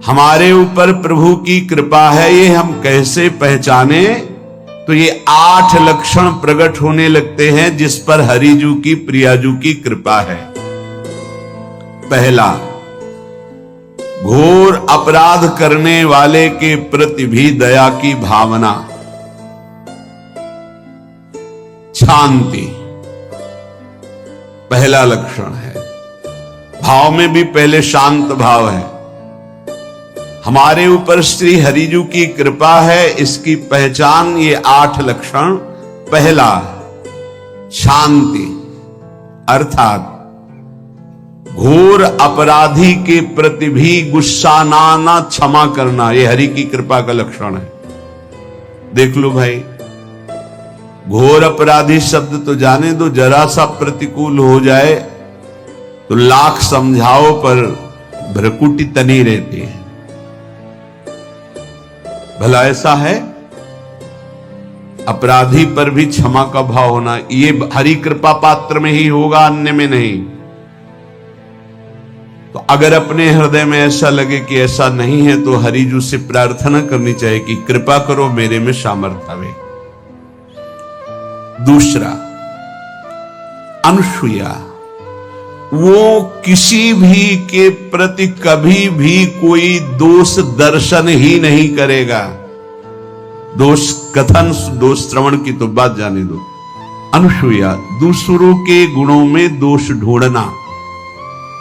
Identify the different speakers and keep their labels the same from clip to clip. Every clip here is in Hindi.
Speaker 1: हमारे ऊपर प्रभु की कृपा है ये हम कैसे पहचाने? तो ये 8 लक्षण प्रकट होने लगते हैं जिस पर हरिजू की प्रियाजू की कृपा है। पहला, घोर अपराध करने वाले के प्रति भी दया की भावना, शांति पहला लक्षण है। भाव में भी पहले शांत भाव है। हमारे ऊपर श्री हरिजू की कृपा है, इसकी पहचान ये 8 लक्षण। पहला, शांति, अर्थात घोर अपराधी के प्रति भी गुस्सा ना क्षमा करना, ये हरि की कृपा का लक्षण है। देख लो भाई, घोर अपराधी शब्द तो जाने दो, जरा सा प्रतिकूल हो जाए तो लाख समझाओ पर भ्रकुटी तनी रहती है। भला ऐसा है? अपराधी पर भी क्षमा का भाव होना, ये हरि कृपा पात्र में ही होगा, अन्य में नहीं। तो अगर अपने हृदय में ऐसा लगे कि ऐसा नहीं है तो हरिजू से प्रार्थना करनी चाहिए कि कृपा करो मेरे में सामर्थ्य आवे। दूसरा, अनुसूया, वो किसी भी के प्रति कभी भी कोई दोष दर्शन ही नहीं करेगा। दोष कथन, दोष श्रवण की तो बात जाने दो। अनुसूया, दूसरों के गुणों में दोष ढूंढना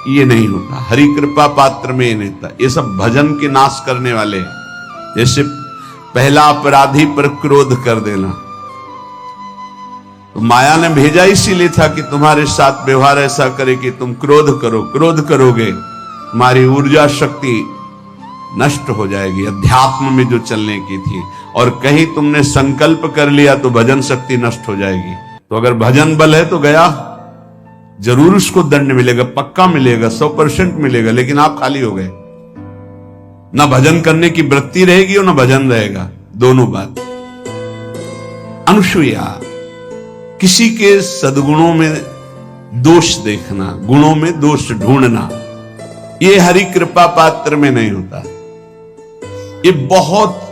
Speaker 1: ये नहीं होता। हरि कृपा पात्र में नहीं था। ये सब भजन के नाश करने वाले हैं। जैसे पहला अपराधी पर क्रोध कर देना, तो माया ने भेजा इसीलिए था कि तुम्हारे साथ व्यवहार ऐसा करे कि तुम क्रोध करो। क्रोध करोगे तुम्हारी ऊर्जा शक्ति नष्ट हो जाएगी, अध्यात्म में जो चलने की थी। और कहीं तुमने संकल्प कर लिया तो भजन शक्ति नष्ट हो जाएगी। तो अगर भजन बल है तो गया, जरूर उसको दंड मिलेगा, पक्का मिलेगा, 100% मिलेगा, लेकिन आप खाली हो गए। ना भजन करने की वृत्ति रहेगी और ना भजन रहेगा, दोनों बात। अनुसूया, किसी के सद्गुणों में दोष देखना, गुणों में दोष ढूंढना, ये हरि कृपा पात्र में नहीं होता। ये बहुत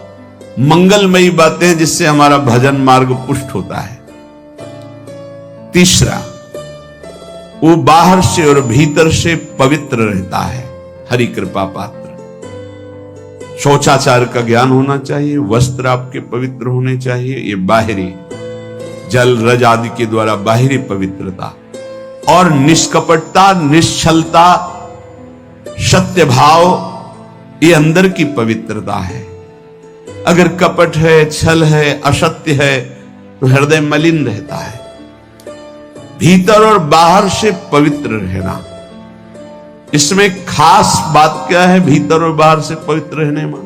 Speaker 1: मंगलमयी बातें हैं जिससे हमारा भजन मार्ग पुष्ट होता है। तीसरा, वो बाहर से और भीतर से पवित्र रहता है, हरि कृपा पात्र। शौचाचार का ज्ञान होना चाहिए, वस्त्र आपके पवित्र होने चाहिए, ये बाहरी जल रज आदि के द्वारा बाहरी पवित्रता। और निष्कपटता, निश्चलता, सत्य भाव, ये अंदर की पवित्रता है। अगर कपट है, छल है, असत्य है तो हृदय मलिन रहता है। भीतर और बाहर से पवित्र रहना, इसमें खास बात क्या है? भीतर और बाहर से पवित्र रहने में,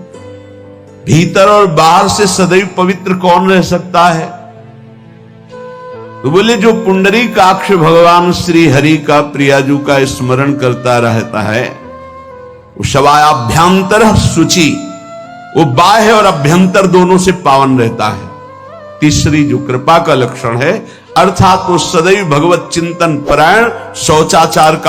Speaker 1: भीतर और बाहर से सदैव पवित्र कौन रह सकता है? तो बोले जो पुंडरीकाक्ष भगवान श्री हरि का, प्रियाजू का स्मरण करता रहता है, वो शवायाभ्यंतर शुचि, वो बाह्य और अभ्यंतर दोनों से पावन रहता है। तीसरी जो कृपा का लक्षण है, अर्थात वो सदैव भगवत चिंतन परायण, शौचाचार का